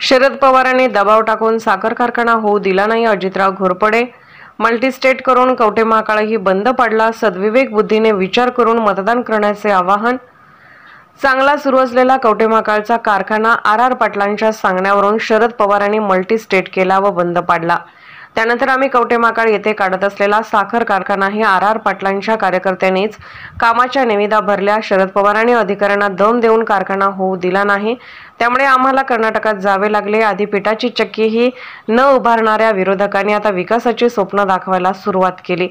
शरद पवारांनी दबाव टाकून साखर कारखाना होऊ दिला नाही। अजितराव घोरपडे मल्टीस्टेट करून कवठे महाकाळही बंद पाडला। सद्विवेक बुद्धीने विचार करून मतदान करण्याचे आवाहन। चांगला सुरू असलेला कवठे महाकाळचा कारखाना आर पाटलांच्या सांगण्यावरून शरद पवारांनी मल्टीस्टेट केला व बंद पाडला। त्यानंतर आम्ही कवठे महाकाळ येथे काढत असलेला साखर कारखानाही आर पाटलांच्या कार्यकर्त्यांनीच कामाच्या निविदा भरल्या। शरद पवारांनी अधिकाऱ्यांना दम देऊन कारखाना होऊ दिला नाही, त्यामुळे आम्हाला कर्नाटकात जावे लागले। आधी पिठाची चक्कीही न उभारणाऱ्या विरोधकांनी आता विकासाची स्वप्न दाखवायला सुरुवात केली।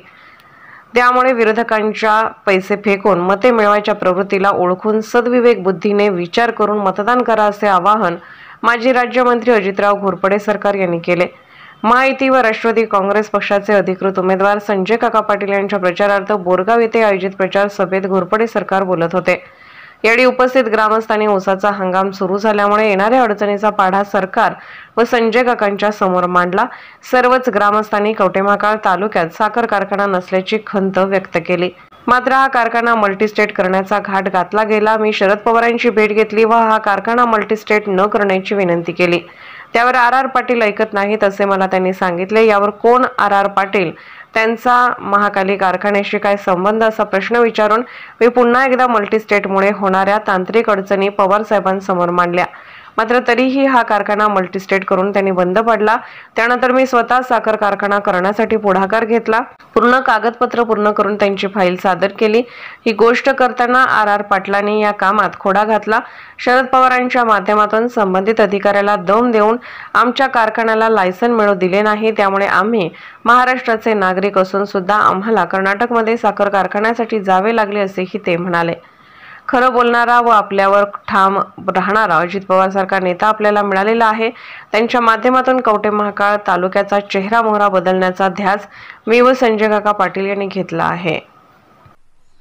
त्यामुळे विरोधकांच्या पैसे फेकून मते मिळवायच्या प्रवृत्तीला ओळखून सद्विवेक बुद्धीने विचार करून मतदान करा असे आवाहन माजी राज्यमंत्री अजितराव घोरपडे सरकार यांनी केले। महायुती व राष्ट्रवादी काँग्रेस पक्षाचे अधिकृत उमेदवार संजय काका पाटील यांच्या प्रचारार्थ बोरगाव येथे आयोजित प्रचार सभेत घोरपडे सरकार बोलत होते। यावेळी उपस्थित ग्रामस्थांनी ऊसाचा हंगाम सुरू झाल्यामुळे येणाऱ्या अडचणीचा पाढा सरकार व संजय काकांच्या समोर मांडला। सर्वच ग्रामस्थांनी कवठे महाकाळ तालुक्यात साखर कारखाना नसल्याची खंत व्यक्त केली। मात्र हा कारखाना मल्टीस्टेट करण्याचा घाट घातला गेला। मी शरद पवारांची भेट घेतली व हा कारखाना मल्टीस्टेट न करण्याची विनंती केली। त्यावर आर पाटील ऐकत नाहीत असे मला त्यांनी सांगितले। यावर कोण आर पाटील, त्यांचा महाकाली कारखान्याशी काय संबंध असा प्रश्न विचारून मी पुन्हा एकदा मल्टीस्टेटमुळे होणाऱ्या तांत्रिक अडचणी पवार साहेबांसमोर मांडल्या। मात्र तरीही हा कारखाना मल्टीस्टेट करून त्यांनी बंद पडला। त्यानंतर मी स्वतः साखर कारखाना करण्यासाठी पुढाकार घेतला। पूर्ण कागदपत्र पूर्ण करून त्यांची फाईल सादर केली। ही गोष्ट करताना आर पाटलांनी या कामात खोडा घातला। शरद पवारांच्या माध्यमातून संबंधित अधिकाऱ्याला दम देऊन आमच्या कारखान्याला लायसन मिळू दिले नाही। त्यामुळे आम्ही महाराष्ट्राचे नागरिक असून सुद्धा आम्हाला कर्नाटकमध्ये साखर कारखान्यासाठी जावे लागले असेही ते म्हणाले। खरं बोलणारा व आपल्यावर ठाम राहणारा अजित पवार सारखा नेता आपल्याला मिळालेला आहे। त्यांच्या माध्यमातून कवठे महाकाळ तालुक्याचा चेहरा मोहरा बदलण्याचा ध्यास मी व संजय काका पाटील यांनी घेतला आहे।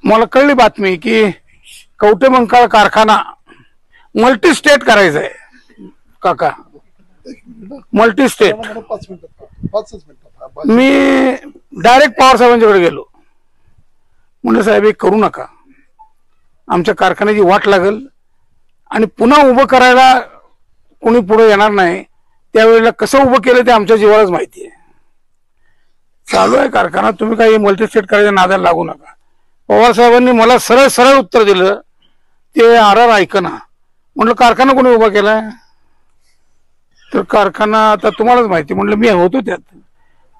मला कळली बातमी की कवठे महाकाळ कारखाना मल्टीस्टेट करायचा आहे। काका मल्टीस्टेट मी डायरेक्ट पवार साहेबांच्याकडे गेलो। म्हणजे साहेब एक करू नका, आमच्या कारखान्याची वाट लागल आणि पुन्हा उभं करायला कोणी पुढे येणार नाही। त्यावेळेला कसं उभं केलं ते आमच्या जीवालाच माहिती आहे। चालू आहे कारखाना, तुम्ही काही मल्टीस्टेट करायच्या नादाला लागू नका। पवार साहेबांनी मला सरळ सरळ उत्तर दिलं, ते आर ऐकना। म्हटलं कारखाना कोणी उभा केलाय? तर कारखाना आता तुम्हालाच माहिती। म्हटलं मी होतो त्यात,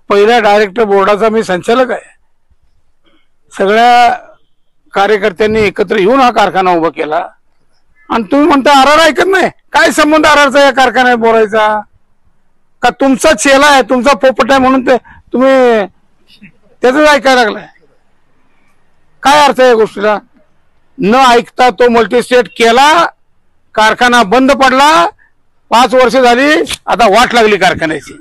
पहिल्या डायरेक्टर बोर्डाचा मी संचालक आहे। सगळ्या कार्यकर्त्यांनी एकत्र येऊन हा कारखाना उभा केला आणि तुम्ही म्हणता आर ऐकत नाही। काय संबंध आरचा या कारखान्यात बोलायचा? का तुमचा चेला आहे, तुमचा पोपट आहे म्हणून ते तुम्ही त्याच ऐकायला लागलाय? काय अर्थ आहे या गोष्टीला? न ऐकता तो मल्टीस्टेट केला, कारखाना बंद पडला। 5 वर्ष झाली, आता वाट लागली कारखान्याची।